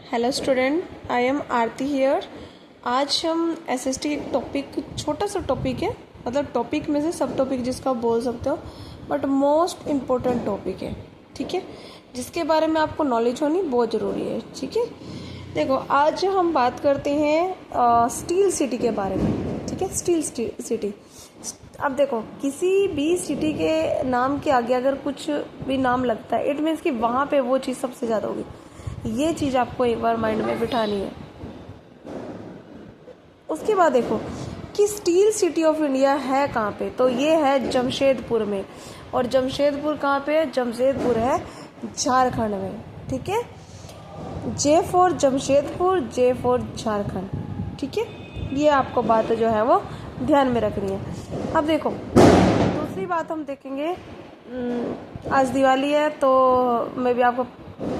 Hello student, I am Aarti here. आज हम SST एक टॉपिक, छोटा सा टॉपिक है, मतलब टॉपिक में से सब टॉपिक जिसका आप बोल सकते हो, बट मोस्ट इम्पोर्टेंट टॉपिक है, ठीक है, जिसके बारे में आपको नॉलेज होनी बहुत ज़रूरी है। ठीक है, देखो आज हम बात करते हैं स्टील सिटी के बारे में। ठीक है, स्टील सिटी। अब देखो, किसी भी सिटी के नाम के आगे अगर कुछ भी नाम लगता है, इट मीन्स कि वहाँ पे वो चीज़ सबसे ज़्यादा होगी। ये चीज़ आपको एक बार माइंड में बिठानी है। उसके बाद देखो कि स्टील सिटी ऑफ इंडिया है कहाँ पे, तो ये है जमशेदपुर में। और जमशेदपुर कहाँ पे है? जमशेदपुर है झारखंड में। ठीक है, J for Jamshedpur, J for Jharkhand. ठीक है, ये आपको बात जो है वो ध्यान में रखनी है। अब देखो, दूसरी बात हम देखेंगे, आज दिवाली है तो मैं भी आपको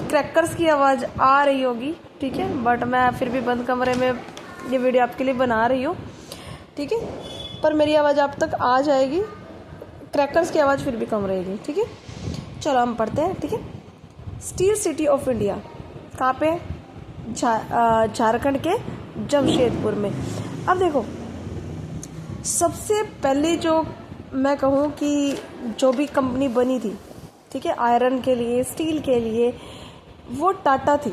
क्रैकर्स की आवाज़ आ रही होगी, ठीक है, बट मैं फिर भी बंद कमरे में ये वीडियो आपके लिए बना रही हूँ, ठीक है, पर मेरी आवाज़ आप तक आ जाएगी, क्रैकर्स की आवाज़ फिर भी कम रहेगी। ठीक है, चलो हम पढ़ते हैं। ठीक है, स्टील सिटी ऑफ इंडिया कहाँ पे है? झारखंड के जमशेदपुर में। अब देखो, सबसे पहले जो मैं कहूँ कि जो भी कंपनी बनी थी, ठीक है, आयरन के लिए, स्टील के लिए, वो टाटा थी।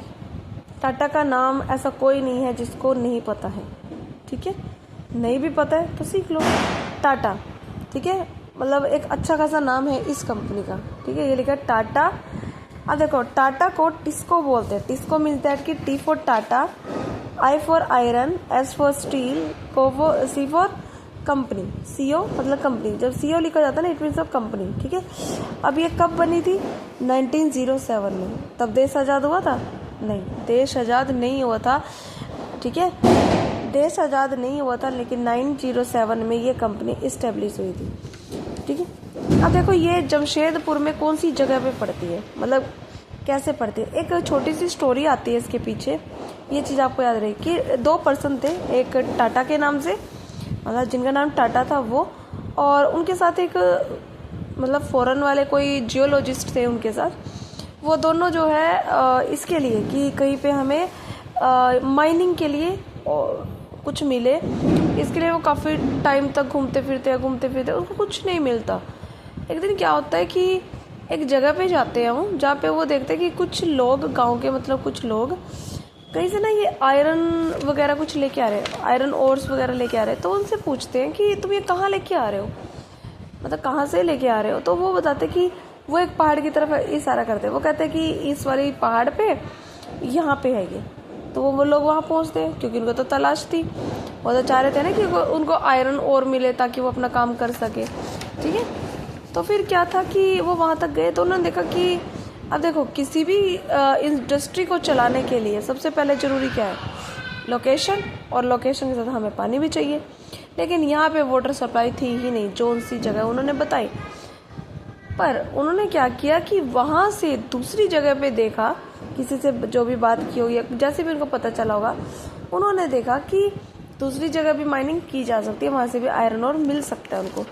टाटा का नाम ऐसा कोई नहीं है जिसको नहीं पता है। ठीक है, नहीं भी पता है तो सीख लो, टाटा। ठीक है, मतलब एक अच्छा खासा नाम है इस कंपनी का। ठीक है, ये लिखा है टाटा। अब देखो, टाटा को टिस्को बोलते हैं। टिस्को मीन्स दैट कि T for Tata, I for iron, S for steel, C for company. CO मतलब कंपनी। जब सीओ लिखा जाता है ना, इट मीन्स ऑफ कंपनी। ठीक है, अब ये कब बनी थी? 1907 में। तब देश आज़ाद हुआ था? नहीं, देश आज़ाद नहीं हुआ था। ठीक है, देश आज़ाद नहीं हुआ था, लेकिन 1907 में ये कंपनी इस्टेब्लिश हुई थी। ठीक है, अब देखो, ये जमशेदपुर में कौन सी जगह पे पड़ती है, मतलब कैसे पड़ती है। एक छोटी सी स्टोरी आती है इसके पीछे, ये चीज़ आपको याद रहे कि दो पर्सन थे, एक टाटा के नाम से, मतलब जिनका नाम टाटा था वो, और उनके साथ एक मतलब फॉरेन वाले कोई जियोलॉजिस्ट थे उनके साथ। वो दोनों जो है इसके लिए कि कहीं पे हमें माइनिंग के लिए कुछ मिले, इसके लिए वो काफ़ी टाइम तक घूमते फिरते उनको कुछ नहीं मिलता। एक दिन क्या होता है कि एक जगह पे जाते हैं हम, जहाँ पे वो देखते हैं कि कुछ लोग, गांव के मतलब कुछ लोग कहीं से ना ये आयरन वगैरह कुछ लेके आ रहे हैं, आयरन ओर्स वगैरह लेके आ रहे हैं। तो उनसे पूछते हैं कि तुम ये कहाँ लेके आ रहे हो, मतलब कहाँ से लेके आ रहे हो। तो वो बताते कि वो एक पहाड़ की तरफ इशारा करते हैं। वो कहते हैं कि इस वाली पहाड़ पे यहाँ पे है ये। तो वो लोग वहाँ पहुँचते हैं, क्योंकि उनको तो तलाश थी, वो तो चाह रहे थे ना कि उनको आयरन ओर मिले ताकि वो अपना काम कर सके। ठीक है, तो फिर क्या था कि वो वहाँ तक गए तो उन्होंने देखा कि अब देखो, किसी भी इंडस्ट्री को चलाने के लिए सबसे पहले ज़रूरी क्या है? लोकेशन, और लोकेशन के साथ हमें पानी भी चाहिए। लेकिन यहाँ पे वाटर सप्लाई थी ही नहीं, जो सी जगह उन्होंने बताई। पर उन्होंने क्या किया कि वहाँ से दूसरी जगह पे देखा, किसी से जो भी बात की होगी, जैसे भी उनको पता चला होगा, उन्होंने देखा कि दूसरी जगह भी माइनिंग की जा सकती है, वहाँ से भी आयरन और मिल सकता है उनको।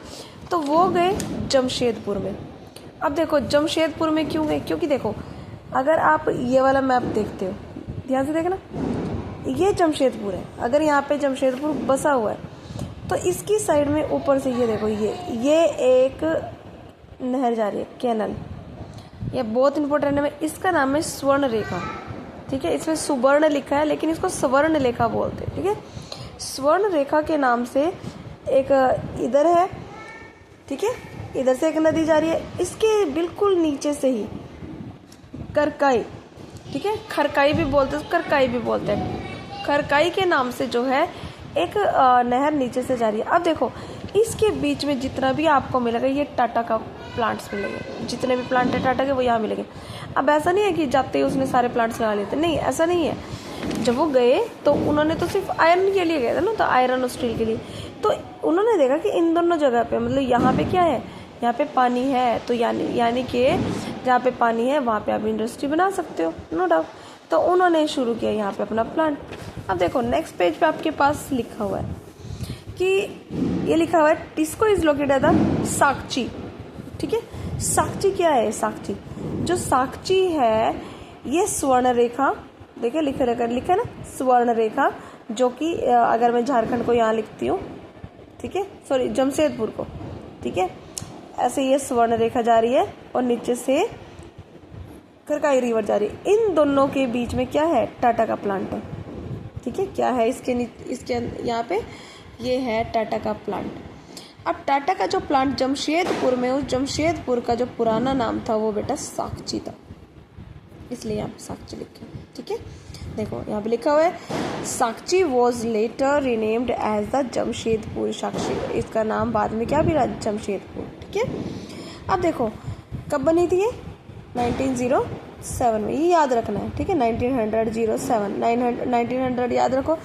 तो वो गए जमशेदपुर में। अब देखो, जमशेदपुर में क्यों गए? क्योंकि देखो, अगर आप ये वाला मैप देखते हो, ध्यान से देखना, ये जमशेदपुर है। अगर यहाँ पे जमशेदपुर बसा हुआ है, तो इसकी साइड में ऊपर से ये देखो, ये एक नहर जा रही है, कैनल। ये बहुत इंपॉर्टेंट है, इसका नाम है स्वर्ण रेखा। ठीक है, इसमें सुवर्ण लिखा है, लेकिन इसको स्वर्ण रेखा बोलते हैं। ठीक है, स्वर्ण रेखा के नाम से एक इधर है, ठीक है, इधर से एक नदी जा रही है, इसके बिल्कुल नीचे से ही करकाई, ठीक है, खरकाई भी बोलते हैं, करकाई भी बोलते हैं। खरकाई के नाम से जो है एक नहर नीचे से जा रही है। अब देखो, इसके बीच में जितना भी आपको मिलेगा, ये टाटा का प्लांट्स मिलेंगे, जितने भी प्लांट है टाटा के वो यहाँ मिलेंगे। अब ऐसा नहीं है कि जाते ही उसने सारे प्लांट्स लगा लिए थे, नहीं, ऐसा नहीं है। जब वो गए तो उन्होंने तो सिर्फ आयरन के लिए गए थे ना, तो आयरन और स्टील के लिए। तो उन्होंने देखा कि इन दोनों जगह पे, मतलब यहाँ पे क्या है, यहाँ पे पानी है, तो यानी कि जहाँ पे पानी है वहाँ पे आप इंडस्ट्री बना सकते हो, नो डाउट। तो उन्होंने शुरू किया यहाँ पे अपना प्लांट। अब देखो, नेक्स्ट पेज पे आपके पास लिखा हुआ है कि ये लिखा हुआ है, TISCO is located at Sakchi. ठीक है, साकची क्या है? साकची, जो साकची है, ये स्वर्ण रेखा देखिए लिखा है ना स्वर्ण रेखा, जो कि अगर मैं झारखंड को यहाँ लिखती हूँ, ठीक है, सॉरी जमशेदपुर को, ठीक है, ऐसे ये स्वर्ण रेखा जा रही है और नीचे से खरकाई रिवर जा रही है। इन दोनों के बीच में क्या है, टाटा का प्लांट है, ठीक है। क्या है इसके यहाँ पे, ये है टाटा का प्लांट। अब टाटा का जो प्लांट जमशेदपुर में, उस जमशेदपुर का जो पुराना नाम था वो बेटा साकची था, इसलिए यहाँ पे साकची लिखे, ठीक है। देखो यहाँ पे लिखा हुआ है Sakchi was later renamed as the Jamshedpur Sakshi, इसका नाम बाद में क्या भी रहा, जमशेदपुर, ठीक है। अब देखो कब बनी थी ये, 1907 में, ये याद रखना है, ठीक है। 1900 याद रखो,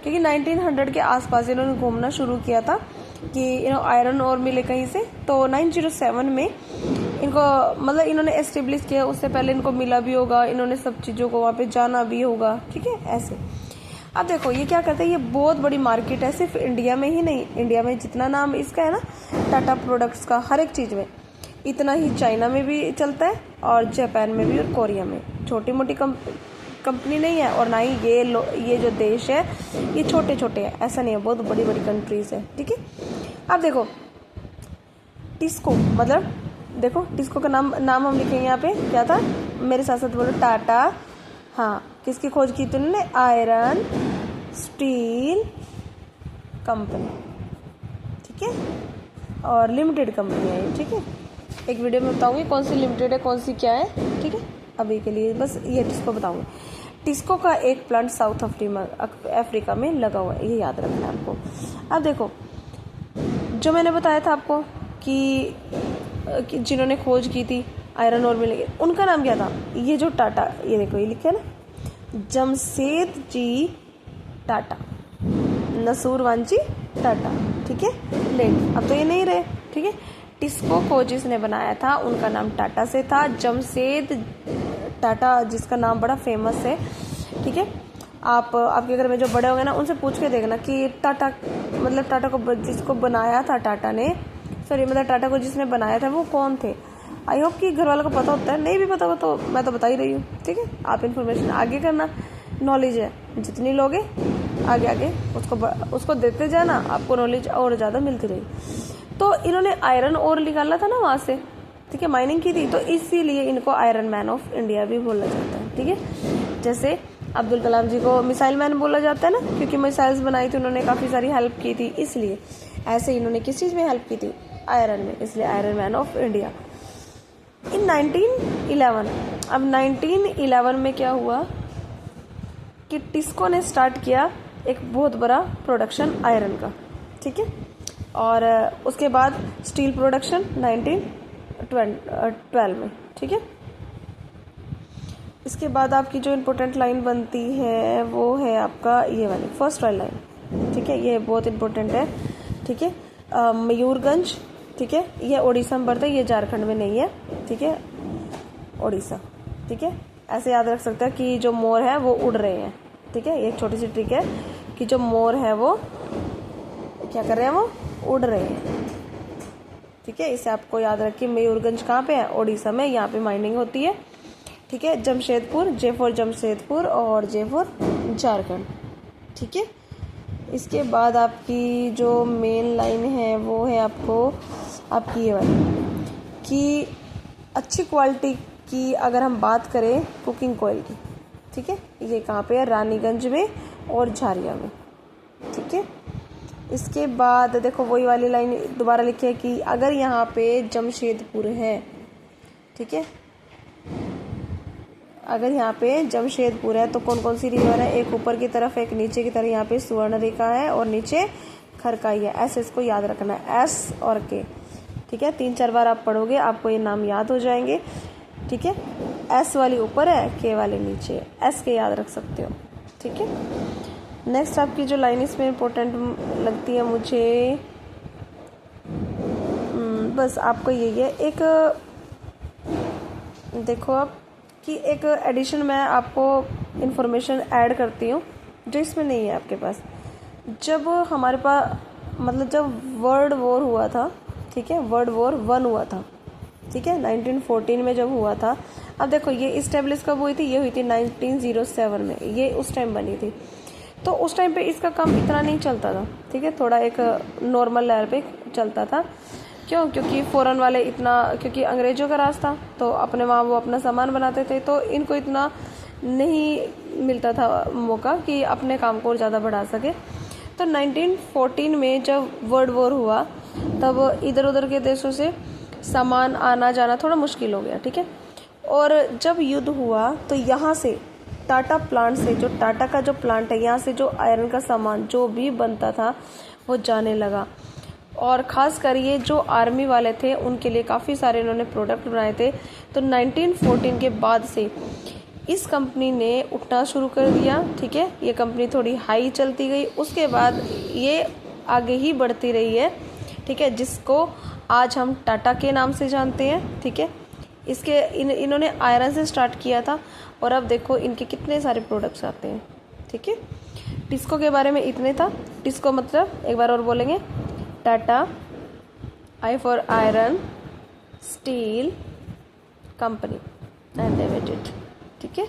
क्योंकि 1900 के आसपास इन्होंने घूमना शुरू किया था कि आयरन और मिले कहीं से, तो 907 में इनको मतलब इन्होंने एस्टेब्लिश किया। उससे पहले इनको मिला भी होगा, इन्होंने सब चीज़ों को वहाँ पे जाना भी होगा, ठीक है, ऐसे। अब देखो ये क्या करते हैं, ये बहुत बड़ी मार्केट है, सिर्फ इंडिया में ही नहीं, इंडिया में जितना नाम इसका है ना टाटा प्रोडक्ट्स का हर एक चीज़ में, इतना ही चाइना में भी चलता है और जापान में भी और कोरिया में। छोटी मोटी कंपनी नहीं है, और ना ही ये जो देश है ये छोटे छोटे हैं, ऐसा नहीं है, बहुत बड़ी बड़ी कंट्रीज है, ठीक है। अब देखो टिस्को, मतलब देखो टिस्को का नाम हम लिखेंगे यहाँ पे, क्या था, मेरे साथ साथ बोलो, टाटा। हाँ, किसकी खोज की थी उन्होंने, आयरन स्टील कंपनी, ठीक है, और लिमिटेड कंपनी है ये, ठीक है। एक वीडियो में बताऊंगी कौन सी लिमिटेड है, कौन सी क्या है, ठीक है। अभी के लिए बस ये टिस्को बताऊंगी। टिस्को का एक प्लांट साउथ अफ्रीका में लगा हुआ है, ये याद रखना है आपको। अब देखो जो मैंने बताया था आपको कि जिन्होंने खोज की थी आयरन और मिलेंगे, उनका नाम क्या था, ये जो टाटा, ये देखो ये लिखा है ना, जमशेद जी टाटा, नसूरवांची टाटा, ठीक है, लेट। अब तो ये नहीं रहे, ठीक है। टिस्को को जिसने बनाया था उनका नाम टाटा से था, जमशेद टाटा जिसका नाम बड़ा फेमस है, ठीक है। आपके घर में जो बड़े होंगे ना उनसे पूछ के देखना कि टाटा मतलब टाटा को जिसको बनाया था टाटा ने, सॉरी मतलब टाटा को जिसने बनाया था वो कौन थे। आई होप कि घर वालों को पता होता है, नहीं भी पता हो तो मैं तो बता ही रही हूँ, ठीक है। आप इन्फॉर्मेशन आगे करना, नॉलेज है जितनी लोगे आगे आगे उसको देते जाना, आपको नॉलेज और ज़्यादा मिलती रहेगी। तो इन्होंने आयरन और निकाला था ना वहाँ से, ठीक है, माइनिंग की थी, तो इसीलिए इनको आयरन मैन ऑफ इंडिया भी बोला जाता है, ठीक है। जैसे अब्दुल कलाम जी को मिसाइल मैन बोला जाता है ना, क्योंकि मिसाइल्स बनाई थी उन्होंने, काफ़ी सारी हेल्प की थी, इसलिए ऐसे इन्होंने किस चीज़ में हेल्प की थी, आयरन में, इसलिए आयरन मैन ऑफ इंडिया। इन 1911, अब 1911 में क्या हुआ कि टिस्को ने स्टार्ट किया एक बहुत बड़ा प्रोडक्शन आयरन का, ठीक है। और उसके बाद स्टील प्रोडक्शन 1912 में, ठीक है। इसके बाद आपकी जो इम्पोर्टेंट लाइन बनती है वो है आपका ये वाली फर्स्ट वाली लाइन, ठीक है, ये बहुत इम्पोर्टेंट है, ठीक है। मयूरगंज, ठीक है, ये उड़ीसा में पड़ता है, ये झारखंड में नहीं है, ठीक है, उड़ीसा, ठीक है। ऐसे याद रख सकते हैं कि जो मोर है वो उड़ रहे हैं, ठीक है। एक छोटी सी ट्रिक है कि जो मोर है वो क्या कर रहे हैं, वो उड़ रहे हैं, ठीक है। इसे आपको याद रखिए। मयूरगंज कहाँ पे है, उड़ीसा में, यहाँ पे माइनिंग होती है, ठीक है। जमशेदपुर, जे फॉर जमशेदपुर और जे फॉर झारखंड, ठीक है। इसके बाद आपकी जो मेन लाइन है वो है आपकी ये वाली कि अच्छी क्वालिटी की अगर हम बात करें कुकिंग ऑयल की, ठीक है, ये कहाँ पे है, रानीगंज में और झारिया में, ठीक है। इसके बाद देखो वही वाली लाइन दोबारा लिखी है कि अगर यहाँ पे जमशेदपुर है, ठीक है, अगर यहाँ पे जमशेदपुर है तो कौन कौन सी रिवर है, एक ऊपर की तरफ एक नीचे की तरफ, यहाँ पे स्वर्ण रेखा है और नीचे खरकाई है, ऐसे इसको याद रखना है, एस और के, ठीक है। 3-4 बार आप पढ़ोगे आपको ये नाम याद हो जाएंगे, ठीक है। एस वाली ऊपर है, के वाले नीचे है, एस के याद रख सकते हो, ठीक है। नेक्स्ट आपकी जो लाइन इसमें इम्पोर्टेंट लगती है मुझे, बस आपको यही है, एक देखो आप कि एक एडिशन में आपको इन्फॉर्मेशन ऐड करती हूँ जो इसमें नहीं है आपके पास। जब हमारे पास मतलब जब वर्ल्ड वॉर हुआ था, ठीक है, वर्ल्ड वॉर 1 हुआ था, ठीक है, 1914 में जब हुआ था, अब देखो ये इस्टेब्लिश कब हुई थी, ये हुई थी 1907 में, ये उस टाइम बनी थी। तो उस टाइम पे इसका काम इतना नहीं चलता था, ठीक है, थोड़ा एक नॉर्मल लेवल पे चलता था। क्यों? क्योंकि फ़ॉरेन वाले इतना, क्योंकि अंग्रेज़ों का राज था तो अपने वहाँ वो अपना सामान बनाते थे, तो इनको इतना नहीं मिलता था मौका कि अपने काम को और ज़्यादा बढ़ा सके। तो 1914 में जब वर्ल्ड वॉर हुआ तब इधर उधर के देशों से सामान आना जाना थोड़ा मुश्किल हो गया, ठीक है। और जब युद्ध हुआ तो यहाँ से टाटा प्लांट से, जो टाटा का जो प्लांट है, यहाँ से जो आयरन का सामान जो भी बनता था वो जाने लगा। और ख़ास कर ये जो आर्मी वाले थे उनके लिए काफ़ी सारे इन्होंने प्रोडक्ट बनाए थे। तो 1914 के बाद से इस कंपनी ने उठना शुरू कर दिया, ठीक है। ये कंपनी थोड़ी हाई चलती गई, उसके बाद ये आगे ही बढ़ती रही है, ठीक है, जिसको आज हम टाटा के नाम से जानते हैं, ठीक है। इसके इन्होंने आयरन से स्टार्ट किया था और अब देखो इनके कितने सारे प्रोडक्ट्स आते हैं, ठीक है। टिस्को के बारे में इतने था। टिस्को मतलब एक बार और बोलेंगे, Tata I for iron steel company and limited, ठीक है।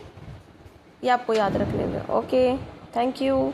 ये आपको याद रख लेंगे। Okay, thank you.